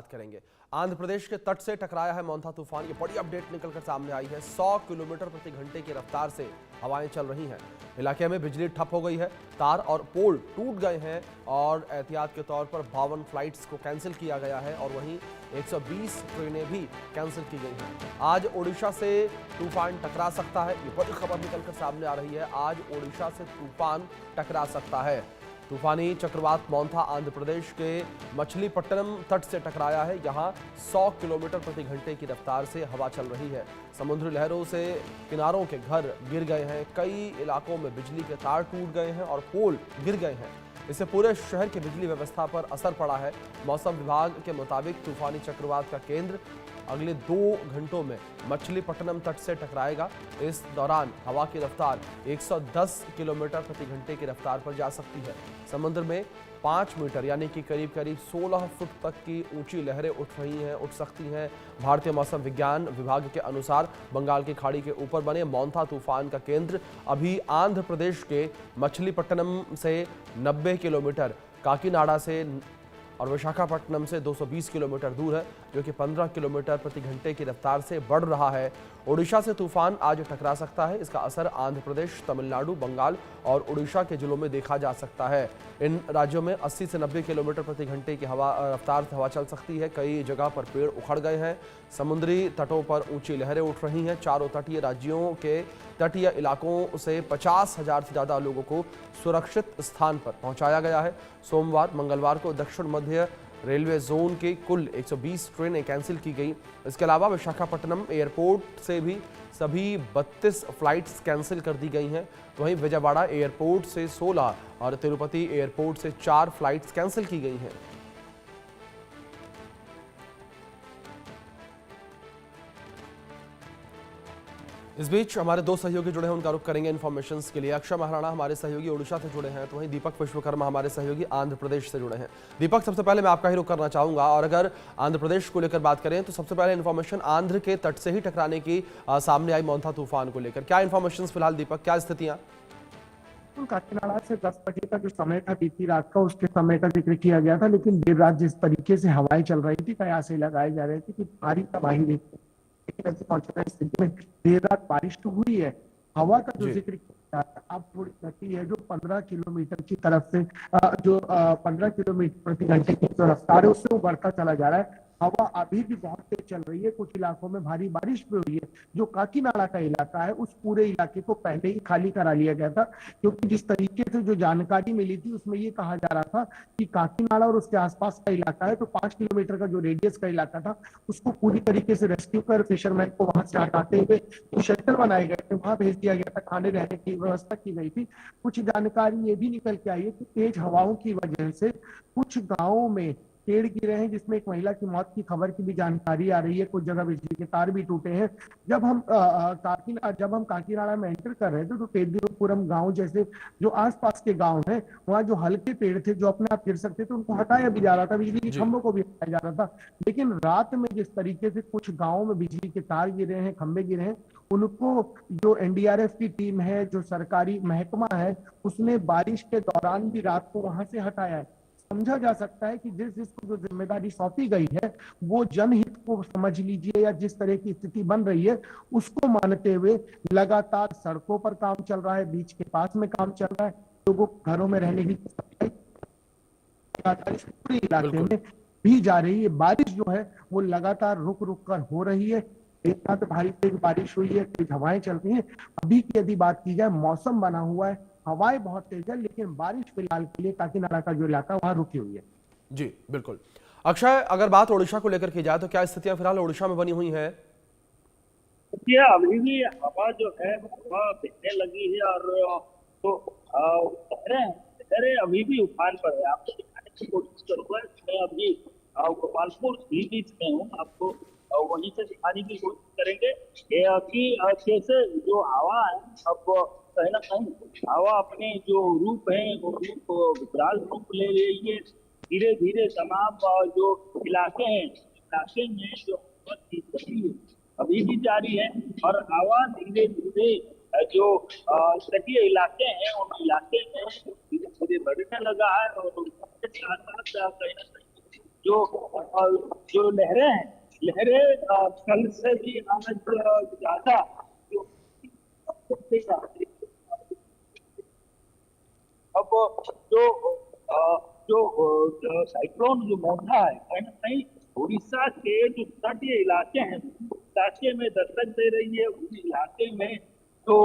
करेंगे। आंध्र प्रदेश के तट से टकराया है मोंथा तूफान। ये बड़ी अपडेट निकलकर सामने आई है। 100 किलोमीटर प्रति घंटे की रफ्तार से हवाएं चल रही हैं। इलाके में बिजली ठप हो गई है, तार और पोल टूट गए हैं और एहतियात के तौर पर 52 फ्लाइट्स को कैंसिल किया गया है और वहीं 120 ट्रेनें भी कैंसिल की गई हैं। आज ओडिशा से तूफान टकरा सकता है, ये बड़ी खबर निकलकर सामने आ रही है। आज ओडिशा से तूफान टकरा सकता है। तूफानी चक्रवात मोंथा आंध्र प्रदेश के मछलीपट्टनम तट से टकराया है। यहां 100 किलोमीटर प्रति घंटे की रफ्तार से हवा चल रही है। समुद्री लहरों से किनारों के घर गिर गए हैं, कई इलाकों में बिजली के तार टूट गए हैं और पोल गिर गए हैं। इससे पूरे शहर की बिजली व्यवस्था पर असर पड़ा है। मौसम विभाग के मुताबिक तूफानी चक्रवात का केंद्र अगले 2 घंटों में मछलीपट्टनम तट से टकराएगा। इस दौरान हवा की रफ्तार 110 किलोमीटर प्रति घंटे की रफ्तार पर जा सकती है। समुद्र में 5 मीटर यानी कि करीब 16 फुट तक की ऊंची लहरें उठ सकती हैं। भारतीय मौसम विज्ञान विभाग के अनुसार बंगाल की खाड़ी के ऊपर बने मोंथा तूफान का केंद्र अभी आंध्र प्रदेश के मछलीपट्टनम से 90 किलोमीटर, काकीनाडा से और विशाखापट्टनम से 220 किलोमीटर दूर है, जो कि 15 किलोमीटर प्रति घंटे की रफ्तार से बढ़ रहा है। ओडिशा से तूफान आज टकरा सकता है। इसका असर आंध्र प्रदेश, तमिलनाडु, बंगाल और ओडिशा के जिलों में देखा जा सकता है। इन राज्यों में 80 से 90 किलोमीटर प्रति घंटे की रफ्तार से हवा चल सकती है। कई जगह पर पेड़ उखड़ गए हैं। समुद्री तटों पर ऊंची लहरें उठ रही हैं। चारों तटीय राज्यों के तटीय इलाकों से 50,000 से ज़्यादा लोगों को सुरक्षित स्थान पर पहुंचाया गया है। सोमवार मंगलवार को दक्षिण मध्य रेलवे जोन की कुल 120 ट्रेनें कैंसिल की गई। इसके अलावा विशाखापट्टनम एयरपोर्ट से भी सभी 32 फ्लाइट्स कैंसिल कर दी गई हैं। वहीं विजयवाड़ा एयरपोर्ट से 16 और तिरुपति एयरपोर्ट से 4 फ्लाइट्स कैंसिल की गई हैं। इस बीच हमारे 2 सहयोगी जुड़े हैं, उनका रुख करेंगे इन्फॉर्मेशन के लिए। अक्षय महाराणा हमारे सहयोगी ओडिशा से जुड़े हैं, तो वहीं दीपक विश्वकर्मा हमारे सहयोगी आंध्र प्रदेश से जुड़े हैं। दीपक, सबसे पहले मैं आपका ही रुख करना चाहूंगा और अगर आंध्र प्रदेश को लेकर बात करें तो सबसे पहले इन्फॉर्मेशन आंध्र के तट से ही टकराने की सामने आई मोंथा तूफान को लेकर क्या इन्फॉर्मेशन फिलहाल दीपक, क्या स्थितियां? काकीनाडा से 10 बजे का जो समय था बीती रात का, उसके समय का जिक्र किया गया था, लेकिन देर रात जिस तरीके से हवाएं चल रही थी, कयास लगाए जा रहे थे कि भारी तबाही देखी। लेकिन ऐसी मौजूदा स्थिति में देर रात बारिश तो हुई है। हवा का जो जिक्र किया अब थोड़ी घटी है, जो 15 किलोमीटर की तरफ से 15 किलोमीटर प्रति घंटे की जो रफ्तार है उससे वो बढ़ता चला जा रहा है। हवा अभी भी बहुत तेज चल रही है। कुछ इलाकों में भारी बारिश भी हुई है। जो काकीनाडा का इलाका है उस पूरे इलाके को पहले ही खाली करा लिया गया था, क्योंकि जिस तरीके से जो जानकारी मिली थी उसमें ये कहा जा रहा था कि काकीनाडा और उसके आसपास का इलाका है, तो 5 किलोमीटर का जो रेडियस का इलाका था उसको पूरी तरीके से रेस्क्यू कर फिशरमैन को वहां से हटाते हुए जो शेल्टर बनाए गए थे वहां भेज दिया गया था। खाने रहने की व्यवस्था की गई थी। कुछ जानकारी ये भी निकल के आई है कि तेज हवाओं की वजह से कुछ गाँवों में पेड़ गिरे हैं, जिसमें एक महिला की मौत की खबर की भी जानकारी आ रही है। कुछ जगह बिजली के तार भी टूटे हैं। जब हम काकीनाडा में एंटर कर रहे थे तो पेद्दीपुरम गांव जैसे जो आसपास के गांव हैं, वहां जो हल्के पेड़ थे जो अपने आप गिर सकते थे उनको हटाया भी जा रहा था, बिजली के खंभों को भी हटाया जा रहा था। लेकिन रात में जिस तरीके से कुछ गाँवों में बिजली के तार गिरे हैं, खंभे गिरे हैं, उनको जो एनडीआरएफ की टीम है, जो सरकारी महकमा है, उसने बारिश के दौरान भी रात को वहां से हटाया है। समझा जा सकता है कि जिसको जो जिम्मेदारी सौंपी गई है वो जनहित को समझ लीजिए, या जिस तरह की स्थिति बन रही है उसको मानते हुए लगातार सड़कों पर काम चल रहा है, बीच के पास में काम चल रहा है, लोगों को घरों में रहने की पूरे इलाके में भी जा रही है। बारिश जो है वो लगातार रुक रुक कर हो रही है। एक साथ भारी तेज बारिश हुई है, तेज हवाएं चल रही हैं। अभी की यदि बात की जाए, मौसम बना हुआ है, हवाएं बहुत तेज है, लेकिन बारिश फिलहाल के लिए काकीनाडा का जो इलाका वहां रुकी हुई है। जी बिल्कुल। अक्षय, अगर बात ओडिशा को लेकर की जाए तो क्या स्थितियां फिलहाल ओडिशा में बनी हुई हैं? अभी भी हवा जो है हवा बहने लगी है और तो लहरें अभी भी उफान पर है। आपको दिखाने की कोशिश करूंगा। मैं अभी गोपालपुर सी बीच में हूँ, आपको वहीं से दिखाने की कोशिश करेंगे कि कैसे जो हवा है अब कहीं ना कहीं हवा अपने जो रूप है वो रूप विकराल रूप ले रही है। धीरे धीरे तमाम जो इलाके हैं, इलाके में जो अभी भी जारी है और हवा धीरे धीरे जो तटीय इलाके हैं उन इलाके में धीरे धीरे बढ़ने लगा है और उसके साथ साथ कहीं ना कहीं जो लहरें हैं, लहरें कल से भी आज ज्यादा जो अब जो साइक्लोन जो मोंथा है कहीं ना कहीं उड़ीसा के जो तटीय इलाके हैं इलाके में दस्तक दे रही है। उस इलाके में जो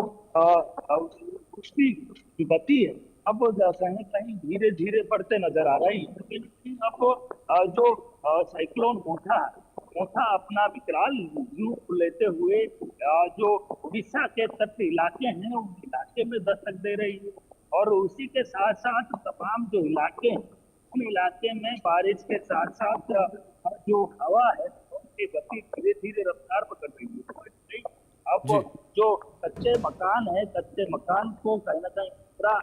उसकी जो गति है अब कहीं ना कहीं धीरे धीरे बढ़ते नजर आ रही है। लेकिन अब जो साइक्लोन मोंथा अपना विकराल रूप लेते हुए जो उड़ीसा के तटीय इलाके हैं उन इलाके में दस्तक दे रही है। और उसी के साथ साथ तमाम जो इलाके हैं उन इलाके में बारिश के साथ साथ जो हवा है उसकी गति धीरे धीरे रफ्तार पकड़ रही है। अब जो कच्चे मकान है, कच्चे मकान को कहीं ना कहीं पूरा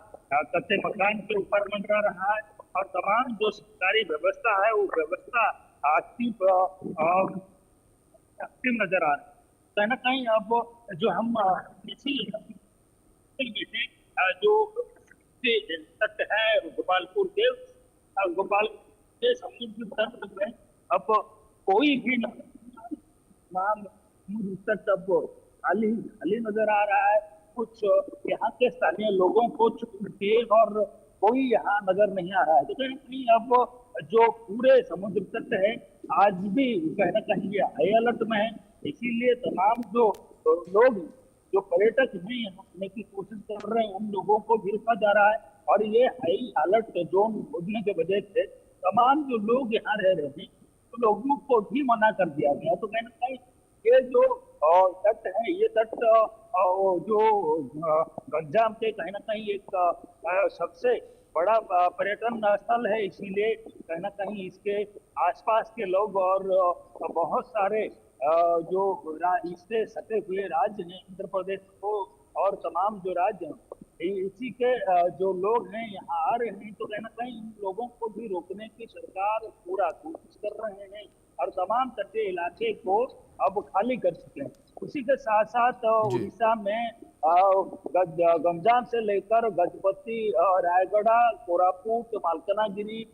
कच्चे मकान के ऊपर मंडरा रहा है और तमाम जो सरकारी व्यवस्था है वो व्यवस्था एक्टिव नजर आ रही है। कहीं ना कहीं अब जो हम जो तट है गोपालपुर के समुद्र तट में अब कोई भी तट अब खाली नजर आ रहा है। कुछ यहाँ के स्थानीय लोगों को छुट्टी और कोई यहाँ नजर नहीं आ रहा है। तो कहीं अब जो पूरे समुद्र तट है आज भी कहीं ना कहीं ये हाई अलर्ट में है। इसीलिए तमाम जो लोग जो पर्यटक हैं यहाँ आने की कोशिश कर रहे हैं उन लोगों को भी रोका जा रहा है। और ये हाई अलर्ट जोन होने की वजह से तमाम जो लोग यहाँ रह रहे हैं तो लोगों को भी मना कर दिया गया। तो कहीं ना कहीं ये जो तट है ये तट जो गंजाम के कहीं ना कहीं एक सबसे बड़ा पर्यटन स्थल है। इसीलिए कहीं ना कहीं इसके आसपास के लोग और बहुत सारे जो इससे सटे हुए राज्य हैं उत्तर प्रदेश को और तमाम जो राज्य हैं इसी के जो लोग हैं यहाँ आ रहे हैं। तो कहीं ना कहीं इन लोगों को भी रोकने की सरकार पूरा कोशिश कर रहे हैं और तमाम तटीय इलाके को अब खाली कर चुके हैं। उसी के साथ साथ उड़ीसा में गंजाम से लेकर गजपति, रायगढ़, कोरापुट, मालकानगिरी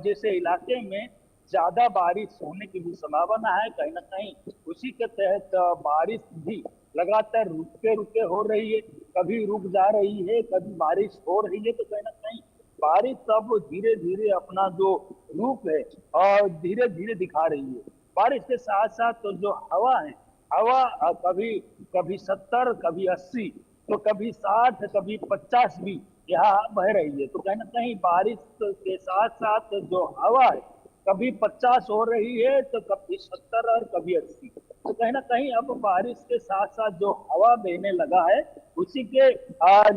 जैसे इलाके में ज्यादा बारिश होने की भी संभावना है। कहीं ना कहीं उसी के तहत बारिश भी लगातार रुके हो रही है, कभी रुक जा रही है, कभी बारिश हो रही है। तो कहीं ना कहीं बारिश अब धीरे धीरे अपना जो रूप है और धीरे धीरे दिखा रही है। बारिश के साथ साथ तो जो हवा है, हवा कभी 70, कभी 80, तो कभी 60, कभी 50 भी यहाँ बह रही है। तो कहीं ना कहीं बारिश के साथ साथ जो हवा है कभी 50 हो रही है तो कभी 70 और कभी 80। तो कहीं ना कहीं अब बारिश के साथ साथ जो हवा बहने लगा है उसी के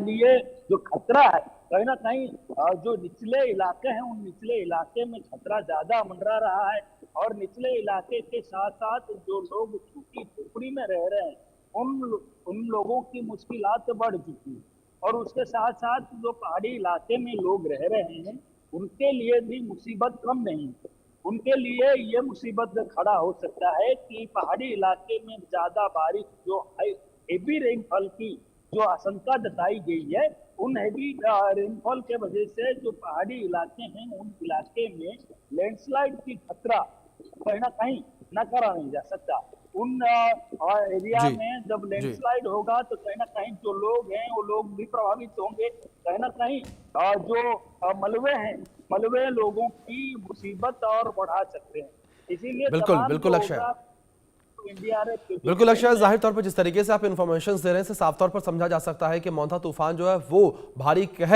लिए जो खतरा है कहीं ना कहीं जो निचले इलाके हैं उन निचले इलाके में खतरा ज्यादा मंडरा रहा है। और निचले इलाके के साथ साथ जो लोग छोटी झोपड़ी में रह रहे हैं उन लोगों की मुश्किलात बढ़ चुकी है। और उसके साथ साथ जो पहाड़ी इलाके में लोग रह रहे हैं उनके लिए भी मुसीबत कम नहीं है। उनके लिए ये मुसीबत खड़ा हो सकता है कि पहाड़ी इलाके में ज्यादा बारिश जो हेवी रेनफॉल की जो आशंका जताई गई है उन हेवी रेनफॉल के वजह से जो पहाड़ी इलाके हैं उन इलाके में लैंडस्लाइड की खतरा कहीं ना कहीं नकारा नहीं जा सकता। उन एरिया में जब लैंडस्लाइड होगा तो कहीं ना कहीं जो लोग हैं वो लोग भी प्रभावित होंगे। कहीं ना कहीं जो मलबे हैं, मलबे लोगों की मुसीबत और बढ़ा सकते हैं। इसीलिए बिल्कुल अक्षय, जाहिर तौर पर जिस तरीके से आप इन्फॉर्मेशन दे रहे हैं साफ तौर पर समझा जा सकता है कि मोंथा तूफान जो है वो भारी कहर